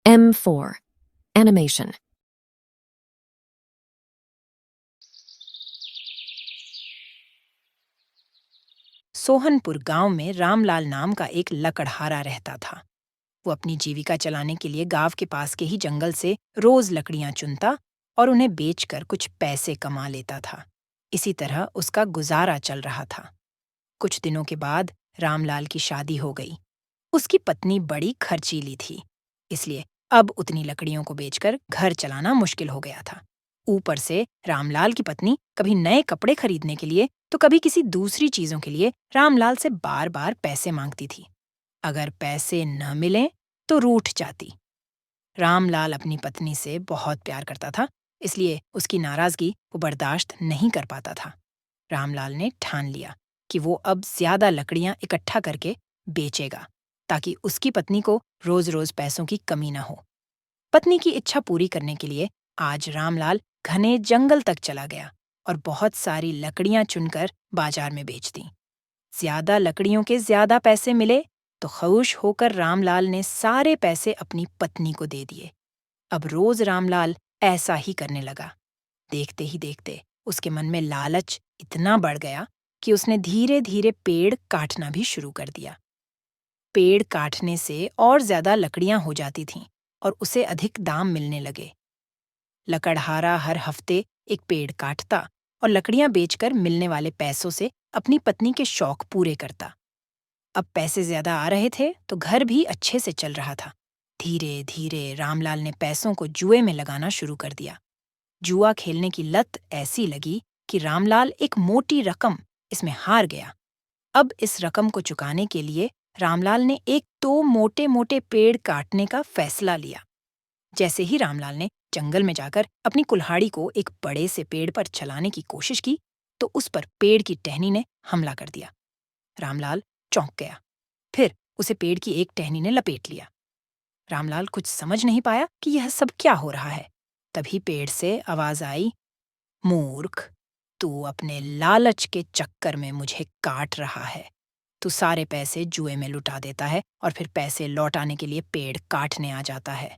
M4. Animation. Sohanpur गांव में रामलाल नाम का एक लकड़हारा रहता था। वो अपनी जीविका चलाने के लिए गांव के पास के ही जंगल से रोज लकड़ियां चुनता और उन्हें बेचकर कुछ पैसे कमा लेता था। इसी तरह उसका गुजारा चल रहा था। कुछ दिनों के बाद रामलाल की शादी हो गई। उसकी पत्नी बड़ी खर्चीली थी, इसलिए अब उतनी लकड़ियों को बेचकर घर चलाना मुश्किल हो गया था। ऊपर से रामलाल की पत्नी कभी नए कपड़े खरीदने के लिए तो कभी किसी दूसरी चीजों के लिए रामलाल से बार बार पैसे मांगती थी। अगर पैसे न मिलें तो रूठ जाती। रामलाल अपनी पत्नी से बहुत प्यार करता था, इसलिए उसकी नाराजगी वो बर्दाश्त नहीं कर पाता था। रामलाल ने ठान लिया कि वो अब ज्यादा लकड़ियां इकट्ठा करके बेचेगा, ताकि उसकी पत्नी को रोज रोज पैसों की कमी न हो। पत्नी की इच्छा पूरी करने के लिए आज रामलाल घने जंगल तक चला गया और बहुत सारी लकड़ियां चुनकर बाजार में बेच दी। ज्यादा लकड़ियों के ज्यादा पैसे मिले तो खुश होकर रामलाल ने सारे पैसे अपनी पत्नी को दे दिए। अब रोज रामलाल ऐसा ही करने लगा। देखते ही देखते उसके मन में लालच इतना बढ़ गया कि उसने धीरे धीरे पेड़ काटना भी शुरू कर दिया। पेड़ काटने से और ज्यादा लकड़ियां हो जाती थीं और उसे अधिक दाम मिलने लगे। लकड़हारा हर हफ्ते एक पेड़ काटता और लकड़ियां बेचकर मिलने वाले पैसों से अपनी पत्नी के शौक पूरे करता। अब पैसे ज्यादा आ रहे थे तो घर भी अच्छे से चल रहा था। धीरे धीरे रामलाल ने पैसों को जुए में लगाना शुरू कर दिया। जुआ खेलने की लत ऐसी लगी कि रामलाल एक मोटी रकम इसमें हार गया। अब इस रकम को चुकाने के लिए रामलाल ने एक तो मोटे मोटे पेड़ काटने का फैसला लिया। जैसे ही रामलाल ने जंगल में जाकर अपनी कुल्हाड़ी को एक बड़े से पेड़ पर चलाने की कोशिश की तो उस पर पेड़ की टहनी ने हमला कर दिया। रामलाल चौंक गया। फिर उसे पेड़ की एक टहनी ने लपेट लिया। रामलाल कुछ समझ नहीं पाया कि यह सब क्या हो रहा है। तभी पेड़ से आवाज आई, मूर्ख, तू अपने लालच के चक्कर में मुझे काट रहा है। तू सारे पैसे जुए में लुटा देता है और फिर पैसे लौटाने के लिए पेड़ काटने आ जाता है।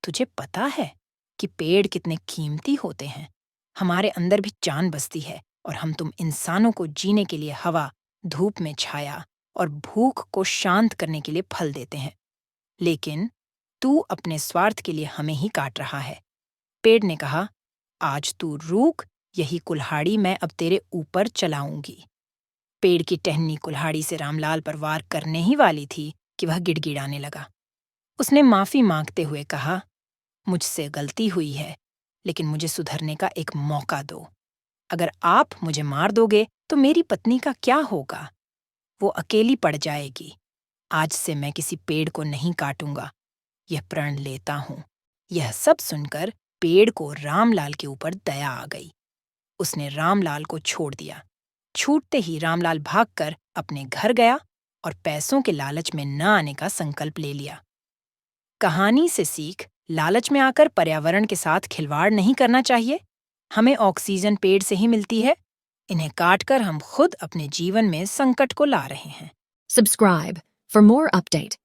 तुझे पता है कि पेड़ कितने कीमती होते हैं? हमारे अंदर भी जान बसती है और हम तुम इंसानों को जीने के लिए हवा, धूप में छाया और भूख को शांत करने के लिए फल देते हैं। लेकिन तू अपने स्वार्थ के लिए हमें ही काट रहा है। पेड़ ने कहा, आज तू रुक, यही कुल्हाड़ी मैं अब तेरे ऊपर चलाऊंगी। पेड़ की टहनी कुल्हाड़ी से रामलाल पर वार करने ही वाली थी कि वह गिड़गिड़ाने लगा। उसने माफी मांगते हुए कहा, मुझसे गलती हुई है, लेकिन मुझे सुधरने का एक मौका दो। अगर आप मुझे मार दोगे तो मेरी पत्नी का क्या होगा? वो अकेली पड़ जाएगी। आज से मैं किसी पेड़ को नहीं काटूंगा, यह प्रण लेता हूं। यह सब सुनकर पेड़ को रामलाल के ऊपर दया आ गई। उसने रामलाल को छोड़ दिया। छूटते ही रामलाल भागकर अपने घर गया और पैसों के लालच में न आने का संकल्प ले लिया। कहानी से सीख, लालच में आकर पर्यावरण के साथ खिलवाड़ नहीं करना चाहिए। हमें ऑक्सीजन पेड़ से ही मिलती है। इन्हें काटकर हम खुद अपने जीवन में संकट को ला रहे हैं। Subscribe for more update.